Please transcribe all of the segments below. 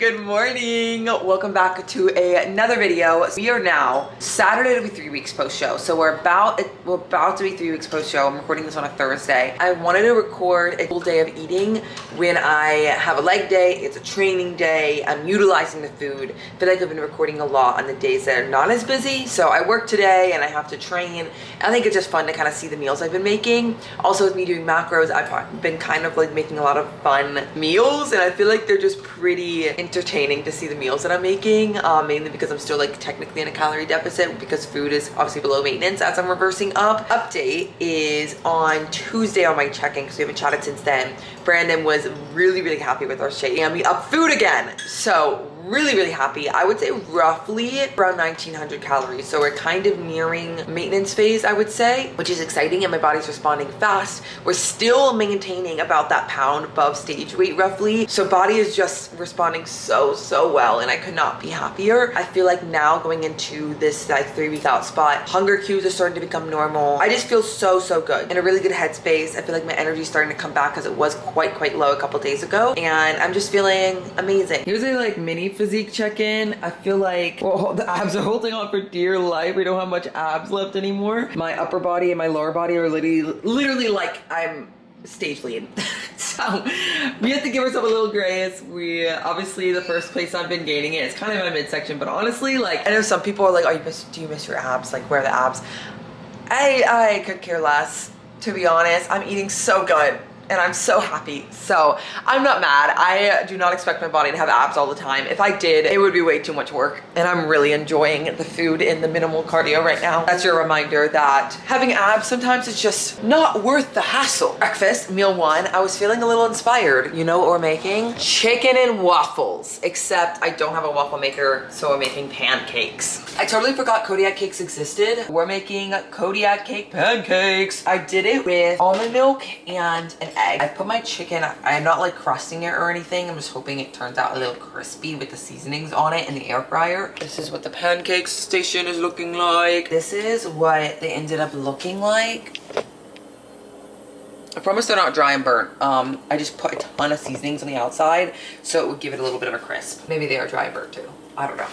good morning. Welcome back to another video. We are now Saturday to be 3 weeks post show. So we're about to be 3 weeks post show. I'm recording this on a Thursday. I wanted to record a full day of eating when I have a leg day. It's a training day. I'm utilizing the food. I feel like I've been recording a lot on the days that are not as busy. So I work today and I have to train. I think it's just fun to kind of see the meals I've been making. Also with me doing macros, I've been kind of like making a lot of fun meals, and I feel like they're just pretty entertaining to see the meals that I'm making, mainly because I'm still like technically in a calorie deficit because food is obviously below maintenance as I'm reversing up. Update is on Tuesday on my check-in because we haven't chatted since then. Brandon was really happy with our shake and we up food again. So really happy. I would say roughly around 1900 calories. So we're kind of nearing maintenance phase, I would say, which is exciting, and my body's responding fast. We're still maintaining about that pound above stage weight roughly. So body is just responding so well, and I could not be happier. I feel like now going into this like 3 week out spot, hunger cues are starting to become normal. I just feel so good in a really good headspace. I feel like my energy is starting to come back because it was quite low a couple days ago, and I'm just feeling amazing. Here's a like mini physique check-in. I feel like, well, the abs are holding on for dear life. We don't have much abs left anymore. My upper body and my lower body are literally like I'm stage lean. So we have to give ourselves a little grace. We obviously the first place I've been gaining it is kind of my midsection, but honestly, like I know some people are like, do you miss your abs? Like, where are the abs? I could care less, to be honest. I'm eating so good and I'm so happy. So I'm not mad. I do not expect my body to have abs all the time. If I did, it would be way too much work. And I'm really enjoying the food and the minimal cardio right now. That's your reminder that having abs sometimes it's just not worth the hassle. Breakfast, meal one, I was feeling a little inspired. You know what we're making? Chicken and waffles, except I don't have a waffle maker, so we're making pancakes. I totally forgot Kodiak cakes existed. We're making Kodiak cake pancakes. I did it with almond milk and an egg. I put my chicken, I'm not like crusting it or anything. I'm just hoping it turns out a little crispy with the seasonings on it in the air fryer. This is what the pancake station is looking like. This is what they ended up looking like. I promise they're not dry and burnt. I just put a ton of seasonings on the outside so it would give it a little bit of a crisp. Maybe they are dry and burnt too. I don't know.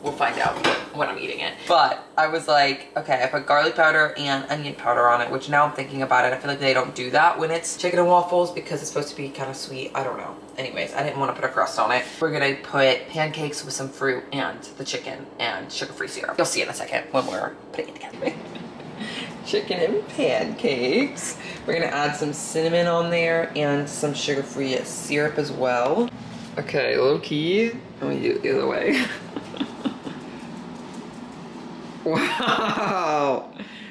We'll find out when I'm eating it. But I was like, okay, I put garlic powder and onion powder on it, which now I'm thinking about it, I feel like they don't do that when it's chicken and waffles because it's supposed to be kind of sweet. I don't know. Anyways, I didn't want to put a crust on it. We're gonna put pancakes with some fruit and the chicken and sugar-free syrup. You'll see in a second when we're putting it together. Chicken and pancakes. We're gonna add some cinnamon on there and some sugar-free syrup as well. Okay, low key. Let me do it the other way.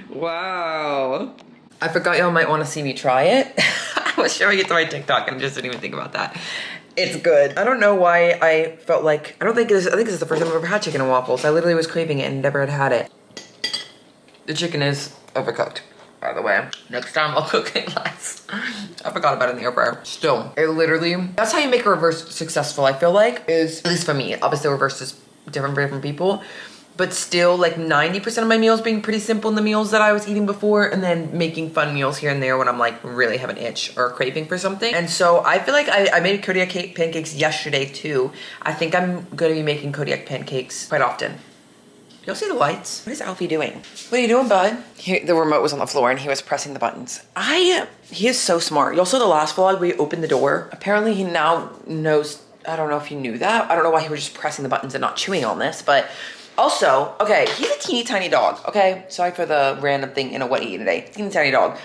Wow. I forgot y'all might want to see me try it. I was showing it to my TikTok and just didn't even think about that. It's good. I don't know why I felt like, I think this is the first time I've ever had chicken and waffles. I literally was craving it and never had it. The chicken is overcooked, by the way. Next time I'll cook it less. I forgot about it in the air fryer. Still, it literally, that's how you make a reverse successful, I feel like, is, at least for me, obviously reverse is different for different people, but still like 90% of my meals being pretty simple in the meals that I was eating before, and then making fun meals here and there when I'm like really have an itch or craving for something. And so I feel like I made Kodiak pancakes yesterday too. I think I'm gonna be making Kodiak pancakes quite often. You'll see the lights. What is Alfie doing? What are you doing, bud? The remote was on the floor and he was pressing the buttons. He is so smart. Y'all saw the last vlog where he opened the door. Apparently he now knows, I don't know if he knew that. I don't know why he was just pressing the buttons and not chewing on this, but also, okay, he's a teeny tiny dog, okay? Sorry for the random thing in a wet eat today. Teeny tiny dog.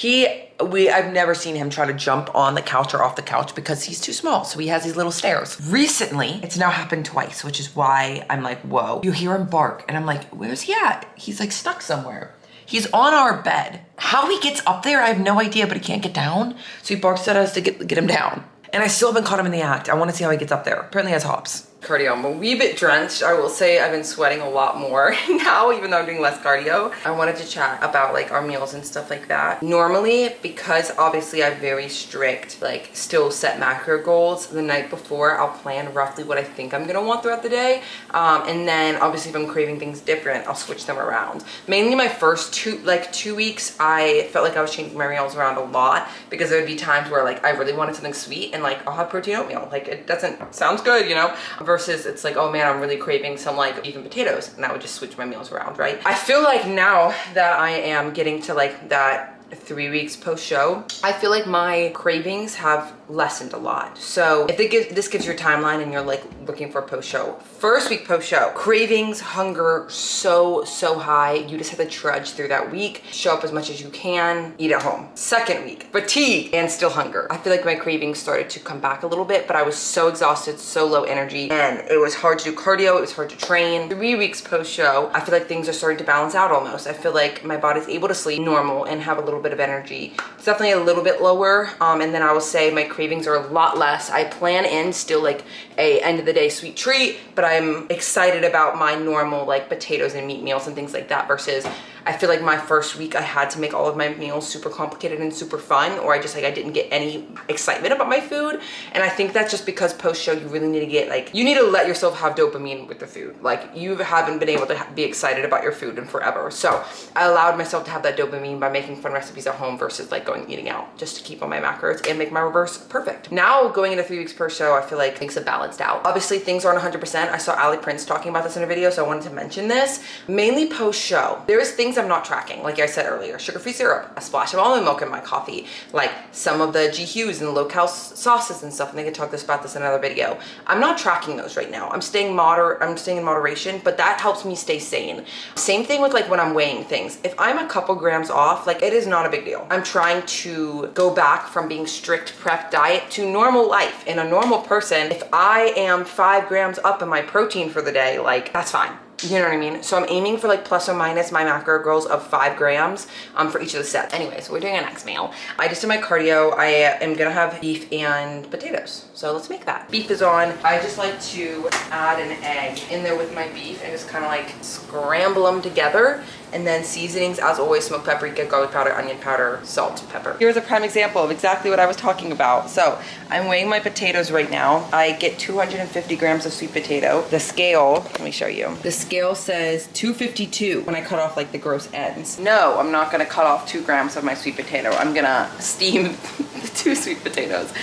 I've never seen him try to jump on the couch or off the couch because he's too small, so he has these little stairs. Recently, it's now happened twice, which is why I'm like, whoa. You hear him bark, and I'm like, where's he at? He's like stuck somewhere. He's on our bed. How he gets up there, I have no idea, but he can't get down, so he barks at us to get him down. And I still haven't caught him in the act. I want to see how he gets up there. Apparently he has hops. cardio. I'm a wee bit drenched. I will say I've been sweating a lot more now, even though I'm doing less cardio. I wanted to chat about like our meals and stuff like that. Normally, because obviously I have very strict, like still set macro goals, the night before I'll plan roughly what I think I'm gonna want throughout the day. And then obviously if I'm craving things different, I'll switch them around. Mainly my first 2 weeks, I felt like I was changing my meals around a lot because there would be times where like I really wanted something sweet and like I'll have protein oatmeal. Like it doesn't, sounds good, you know? Versus it's like, oh man, I'm really craving some like beef and potatoes, and I would just switch my meals around, right? I feel like now that I am getting to like that 3 weeks post-show, I feel like my cravings have lessened a lot. So if this gives you a timeline and you're like looking for post-show, first week post-show, cravings, hunger, so high. You just have to trudge through that week, show up as much as you can, eat at home. Second week, fatigue and still hunger. I feel like my cravings started to come back a little bit, but I was so exhausted, so low energy, and it was hard to do cardio, it was hard to train. 3 weeks post-show, I feel like things are starting to balance out almost. I feel like my body's able to sleep normal and have a little bit of energy. It's definitely a little bit lower, and then I will say my cravings are a lot less. I plan in still like a end of the day sweet treat, but I'm excited about my normal like potatoes and meat meals and things like that, versus I feel like my first week I had to make all of my meals super complicated and super fun, or I didn't get any excitement about my food. And I think that's just because post-show you really need to get like, you need to let yourself have dopamine with the food. Like you haven't been able to be excited about your food in forever. So I allowed myself to have that dopamine by making fun recipes at home versus like going eating out, just to keep on my macros and make my reverse perfect. Now going into 3 weeks post-show, I feel like things have balanced out. Obviously things aren't 100%. I saw Ali Prince talking about this in a video, so I wanted to mention this. Mainly post-show, there's things I'm not tracking. Like I said earlier, sugar-free syrup, a splash of almond milk in my coffee, like some of the GHUs and the low-cal sauces and stuff, and they could talk about this in another video. I'm not tracking those right now. I'm staying in moderation, but that helps me stay sane. Same thing with like when I'm weighing things. If I'm a couple grams off, like it is not a big deal. I'm trying to go back from being strict prep diet to normal life. In a normal person, if I am 5 grams up in my protein for the day, like that's fine. You know what I mean? So I'm aiming for like plus or minus my macro goals of 5 grams for each of the sets. Anyway, so we're doing our next meal. I just did my cardio. I am gonna have beef and potatoes. So let's make that. Beef is on. I just like to add an egg in there with my beef and just kind of like scramble them together. And then seasonings, as always, smoked paprika, garlic powder, onion powder, salt, pepper. Here's a prime example of exactly what I was talking about. So I'm weighing my potatoes right now. I get 250 grams of sweet potato. The scale, let me show you. The scale says 252 when I cut off like the gross ends. No, I'm not gonna cut off 2 grams of my sweet potato. I'm gonna steam the 2 sweet potatoes,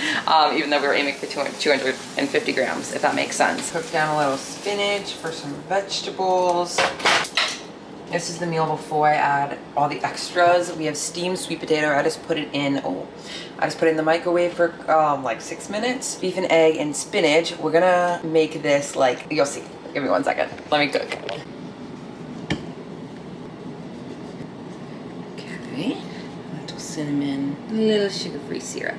even though we were aiming for 250 grams, if that makes sense. Cook down a little spinach for some vegetables. This is the meal before I add all the extras. We have steamed sweet potato. I just put it in, the microwave for like 6 minutes. Beef and egg and spinach. We're gonna make this like, you'll see. Give me 1 second. Let me cook. Okay, a little cinnamon, a little sugar-free syrup.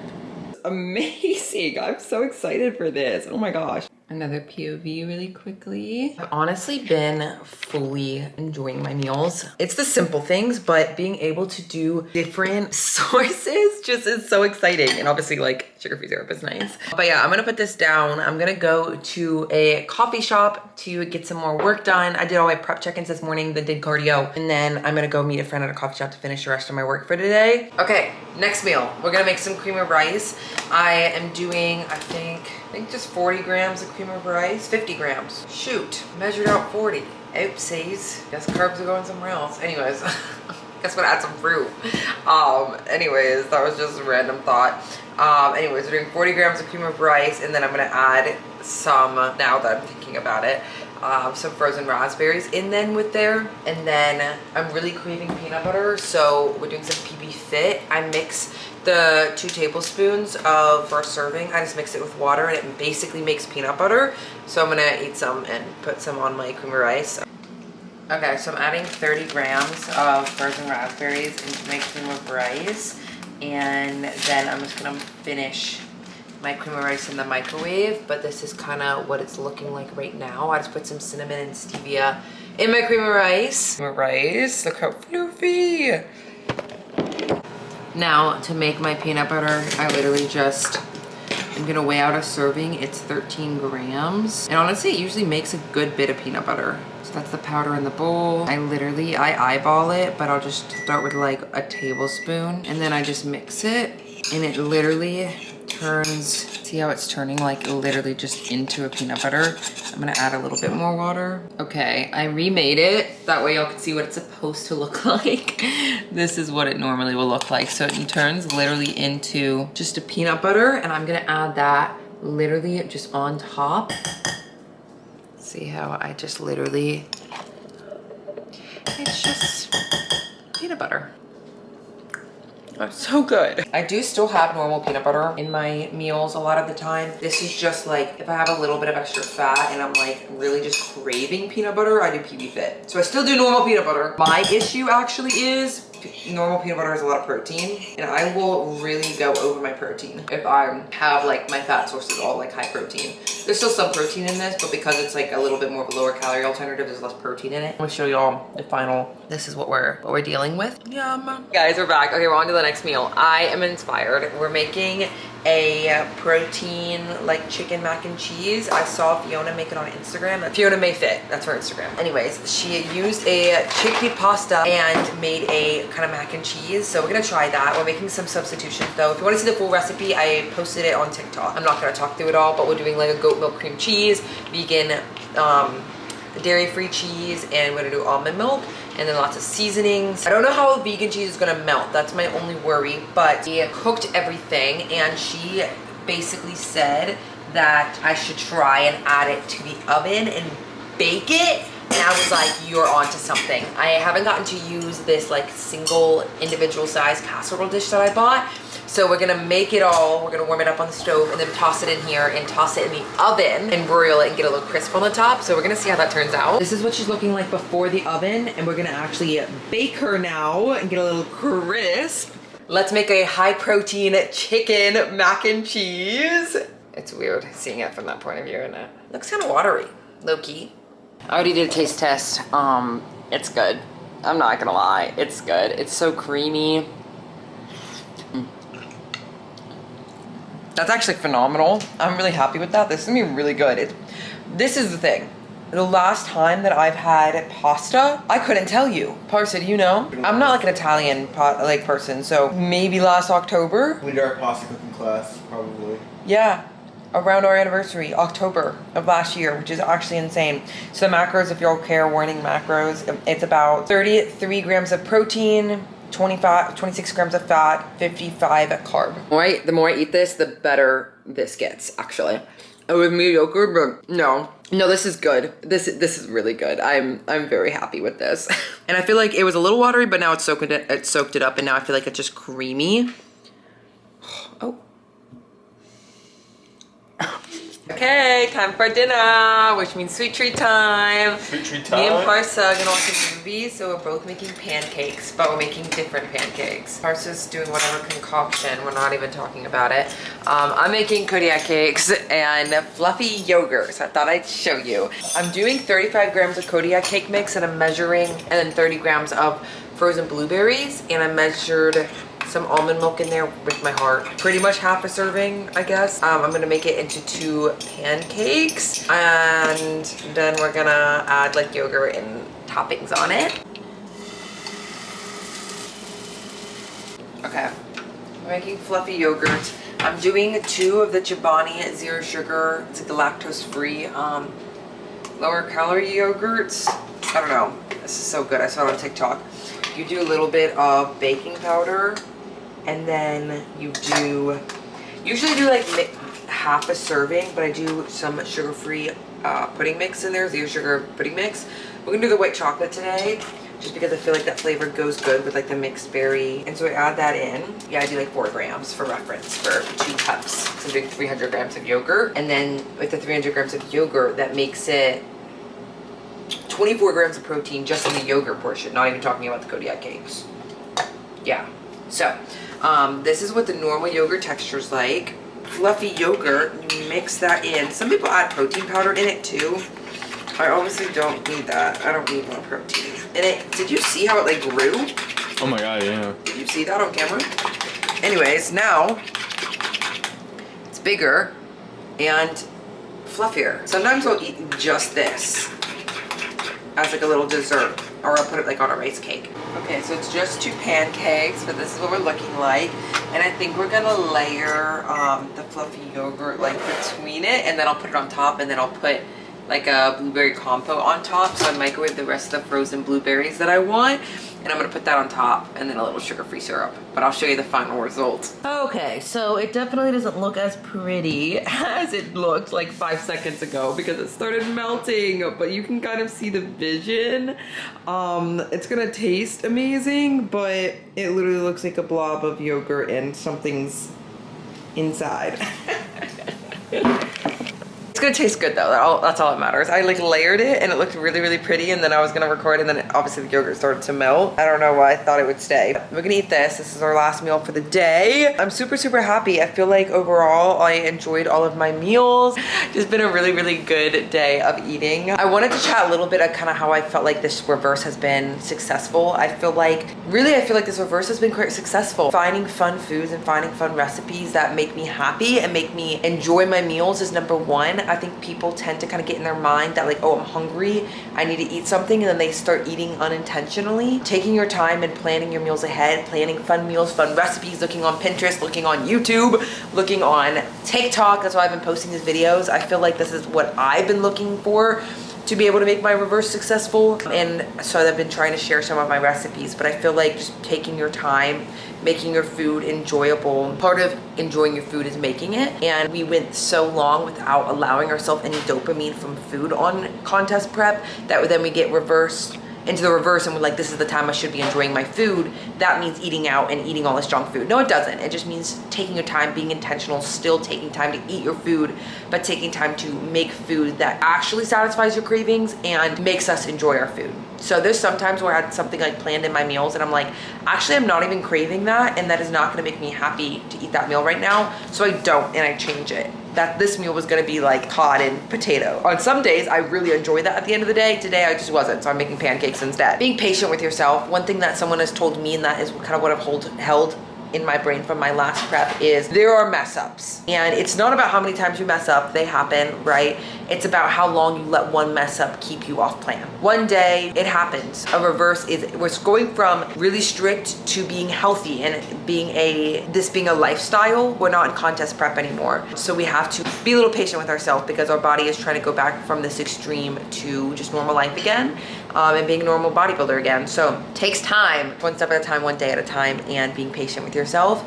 Amazing, I'm so excited for this. Oh my gosh. Another POV really quickly. I've honestly been fully enjoying my meals. It's the simple things, but being able to do different sources just is so exciting. And obviously like sugar-free syrup is nice. But yeah, I'm gonna put this down. I'm gonna go to a coffee shop to get some more work done. I did all my prep check-ins this morning, then did cardio. And then I'm gonna go meet a friend at a coffee shop to finish the rest of my work for today. Okay, next meal. We're gonna make some cream of rice. I am doing, I think just 40 grams of cream of rice, 50 grams. Shoot, measured out 40. Oopsies, guess carbs are going somewhere else. Anyways, guess what, add some fruit. Anyways, that was just a random thought. Anyways, we're doing 40 grams of cream of rice, and then I'm gonna add some, now that I'm thinking about it, some frozen raspberries in then with there. And then I'm really craving peanut butter, so we're doing some GDFIT. I mix the 2 tablespoons of for a serving. I just mix it with water and it basically makes peanut butter. So I'm gonna eat some and put some on my cream of rice. Okay, so I'm adding 30 grams of frozen raspberries into my cream of rice. And then I'm just gonna finish my cream of rice in the microwave, but this is kind of what it's looking like right now. I just put some cinnamon and stevia in my cream of rice. Look how fluffy. Now to make my peanut butter, I literally just I'm gonna weigh out a serving. It's 13 grams. And honestly, it usually makes a good bit of peanut butter. So that's the powder in the bowl. I eyeball it, but I'll just start with like a tablespoon. And then I just mix it. And it literally turns, see how it's turning like literally just into a peanut butter. I'm gonna add a little bit more water. Okay, I remade it. That way y'all can see what it's supposed to look like. This is what it normally will look like. So it turns literally into just a peanut butter, and I'm gonna add that literally just on top. See how I just literally, it's just peanut butter. Oh, so good. I do still have normal peanut butter in my meals a lot of the time. This is just like, if I have a little bit of extra fat and I'm like really just craving peanut butter, I do PB-FIT. So I still do normal peanut butter. My issue actually is normal peanut butter has a lot of protein, and I will really go over my protein if I have like my fat sources all like high protein. There's still some protein in this, but because it's like a little bit more of a lower calorie alternative, there's less protein in it. I'm gonna show y'all the final. This is what we're dealing with. Yum. Guys, we're back. Okay, we're on to the next meal. I am inspired. We're making a protein like chicken mac and cheese. I saw Fiona make it on Instagram. Fiona May Fit, that's her Instagram. Anyways, she used a chickpea pasta and made a kind of mac and cheese. So we're gonna try that. We're making some substitutions though. If you want to see the full recipe, I posted it on TikTok. I'm not gonna talk through it all, but we're doing like a goat milk cream cheese, vegan, dairy-free cheese, and we're gonna do almond milk, and then lots of seasonings. I don't know how vegan cheese is gonna melt. That's my only worry, but she cooked everything, and she basically said that I should try and add it to the oven and bake it. And I was like, you're onto something. I haven't gotten to use this like single individual size casserole dish that I bought. So we're gonna make it all, we're gonna warm it up on the stove and then toss it in here and toss it in the oven and broil it and get a little crisp on the top. So we're gonna see how that turns out. This is what she's looking like before the oven, and we're gonna actually bake her now and get a little crisp. Let's make a high protein chicken mac and cheese. It's weird seeing it from that point of view, isn't it? Looks kind of watery, low key. I already did a taste test. It's good. I'm not gonna lie, it's good. It's so creamy. That's actually phenomenal. I'm really happy with that. This is gonna be really good. This is the thing. The last time that I've had pasta, I couldn't tell you. Parsa, do you know? I'm not like an Italian person, so maybe last October. We did our pasta cooking class, probably. Yeah, around our anniversary, October of last year, which is actually insane. So the macros, if y'all care, warning macros, it's about 33 grams of protein, 26 grams of fat, 55 carb. Right, the more I eat this, the better this gets, actually. With mediocre, but no, this is good. This is really good. I'm very happy with this. And I feel like it was a little watery, but now it's soaked it up, and now I feel like it's just creamy. Oh. Okay, time for dinner, which means sweet treat time. Sweet treat time. Me and Parsa are gonna watch a movie, so we're both making pancakes, but we're making different pancakes. Parsa's doing whatever concoction, we're not even talking about it. I'm making Kodiak cakes and fluffy yogurt, so I thought I'd show you. I'm doing 35 grams of Kodiak cake mix, and I'm measuring, and then 30 grams of frozen blueberries, and I measured some almond milk in there with my heart. Pretty much half a serving, I guess. I'm gonna make it into 2 pancakes, and then we're gonna add like yogurt and toppings on it. Okay, we're making fluffy yogurt. I'm doing 2 of the Chobani zero sugar. It's like the lactose-free, lower calorie yogurts. I don't know, this is so good. I saw it on TikTok. You do a little bit of baking powder, and then you usually do like half a serving, but I do some sugar-free pudding mix in there, zero sugar pudding mix. We're gonna do the white chocolate today, just because I feel like that flavor goes good with like the mixed berry. And so I add that in. Yeah, I do like 4 grams for reference for 2 cups. So I'm doing 300 grams of yogurt. And then with the 300 grams of yogurt, that makes it 24 grams of protein just in the yogurt portion, not even talking about the Kodiak cakes. Yeah, so this is what the normal yogurt texture is like. Fluffy yogurt, you mix that in. Some people add protein powder in it too. I obviously don't need that. I don't need more protein. And it, did you see how it like grew? Oh my god, yeah. Did you see that on camera? Anyways, now it's bigger and fluffier. Sometimes I'll eat just this as like a little dessert, or I'll put it like on a rice cake. Okay, so it's just 2 pancakes, but this is what we're looking like. And I think we're gonna layer the fluffy yogurt like between it, and then I'll put it on top, and then I'll put like a blueberry compote on top. So I microwave the rest of the frozen blueberries that I want, and I'm gonna put that on top, and then a little sugar-free syrup. But I'll show you the final result. Okay, so it definitely doesn't look as pretty as it looked like 5 seconds ago because it started melting, but you can kind of see the vision. It's gonna taste amazing, but it literally looks like a blob of yogurt and something's inside. It's gonna taste good though, that's all that matters. I like layered it and it looked really, really pretty, and then I was gonna record, and then obviously the yogurt started to melt. I don't know why I thought it would stay. We're gonna eat this. This is our last meal for the day. I'm super, super happy. I feel like overall I enjoyed all of my meals. Just been a really, really good day of eating. I wanted to chat a little bit of kind of how I felt like this reverse has been successful. I feel like this reverse has been quite successful. Finding fun foods and finding fun recipes that make me happy and make me enjoy my meals is number one. I think people tend to kind of get in their mind that like, oh, I'm hungry, I need to eat something, and then they start eating unintentionally. Taking your time and planning your meals ahead, planning fun meals, fun recipes, looking on Pinterest, looking on YouTube, looking on TikTok. That's why I've been posting these videos. I feel like this is what I've been looking for to be able to make my reverse successful, and so I've been trying to share some of my recipes. But I feel like just taking your time, making your food enjoyable. Part of enjoying your food is making it, and we went so long without allowing ourselves any dopamine from food on contest prep that then we get reversed into the reverse, and we're like, this is the time I should be enjoying my food. That means eating out and eating all this junk food. No, it doesn't. It just means taking your time, being intentional, still taking time to eat your food, but taking time to make food that actually satisfies your cravings and makes us enjoy our food. So there's sometimes where I had something like planned in my meals and I'm like, actually I'm not even craving that, and that is not gonna make me happy to eat that meal right now. So I don't, and I change it. That this meal was gonna be like cod and potato. On some days, I really enjoy that at the end of the day. Today, I just wasn't, so I'm making pancakes instead. Being patient with yourself. One thing that someone has told me, and that is kind of what I've held in my brain from my last prep, is there are mess ups. And it's not about how many times you mess up, they happen, right? It's about how long you let one mess up keep you off plan. One day, it happens. A reverse is, we're going from really strict to being healthy and this being a lifestyle. We're not in contest prep anymore. So we have to be a little patient with ourselves because our body is trying to go back from this extreme to just normal life again, and being a normal bodybuilder again. So it takes time, one step at a time, one day at a time, and being patient with yourself.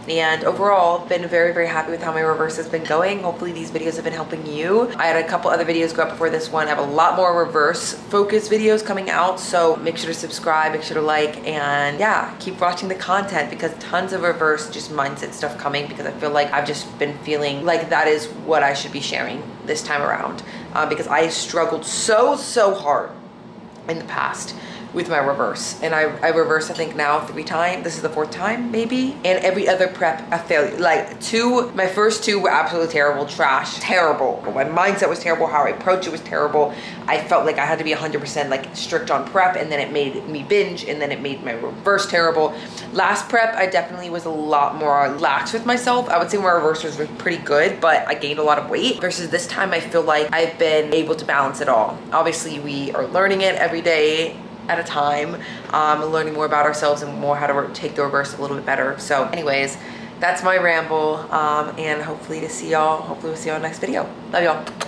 And overall, been very, very happy with how my reverse has been going. Hopefully these videos have been helping you. I had a couple other videos go up before this one. I have a lot more reverse focused videos coming out, so make sure to subscribe, make sure to like, and yeah, keep watching the content because tons of reverse just mindset stuff coming, because I feel like I've just been feeling like that is what I should be sharing this time around, because I struggled so hard in the past with my reverse, and I reversed I think now 3 times. This is the 4th time maybe, and every other prep a failure. Like my first 2 were absolutely terrible, trash, terrible. My mindset was terrible, how I approached it was terrible. I felt like I had to be 100% like strict on prep, and then it made me binge, and then it made my reverse terrible. Last prep I definitely was a lot more lax with myself. I would say my reverse was pretty good, but I gained a lot of weight, versus this time I feel like I've been able to balance it all. Obviously we are learning it every day at a time, learning more about ourselves and more how to take the reverse a little bit better. So anyways, that's my ramble, and hopefully we'll see y'all next video. Love y'all.